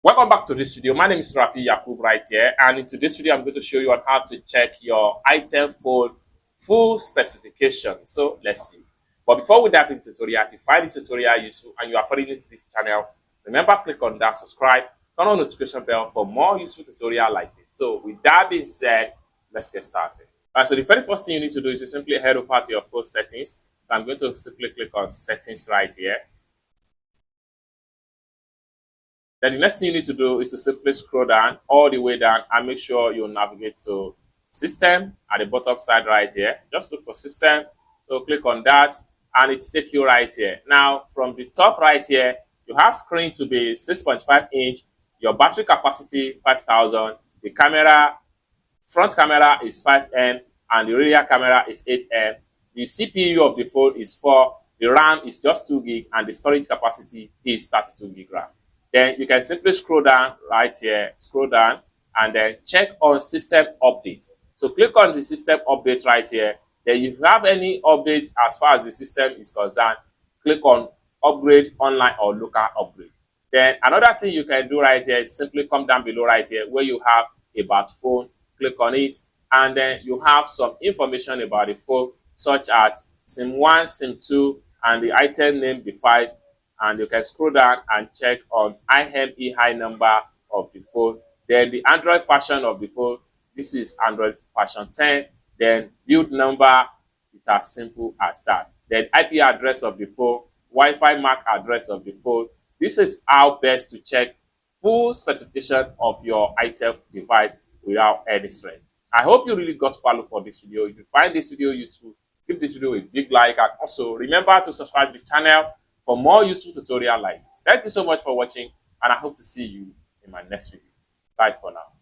Welcome back to this video. My name is Rafi Yakub right here, and in today's video I'm going to show you on how to check your Itel phone full specification. So let's see. But before we dive into the tutorial, if you find this tutorial useful and you are following into this channel, remember click on that subscribe, turn on the notification bell for more useful tutorial like this. So with that being said, let's get started. Alright, so the very first thing you need to do is to simply head over to your phone settings. So I'm going to simply click on settings right here. Then the next thing you need to do is to simply scroll down all the way down and make sure you navigate to system at the bottom side right here. Just look for system. So click on that and it's take you right here. Now from the top right here, you have screen to be 6.5 inch, your battery capacity 5000, the camera, front camera is 5M and the rear camera is 8M. The CPU of the phone is 4, the RAM is just 2 gig and the storage capacity is 32 gig RAM. Then you can simply scroll down right here, scroll down, and then check on system update. So click on the system update right here. Then if you have any updates as far as the system is concerned, click on upgrade online or local upgrade. Then another thing you can do right here is simply come down below right here where you have about phone, click on it, and then you have some information about the phone such as SIM1, SIM2, and the item name device. And you can scroll down and check on IMEI number of the phone. Then the Android version of the phone, this is Android version 10. Then build number, it's as simple as that. Then IP address of the phone, Wi-Fi MAC address of the phone. This is how best to check full specification of your Itel device without any stress. I hope you really got value for this video. If you find this video useful, give this video a big like, and also remember to subscribe to the channel for more useful tutorial like this. Thank you so much for watching, and I hope to see you in my next video. Bye for now.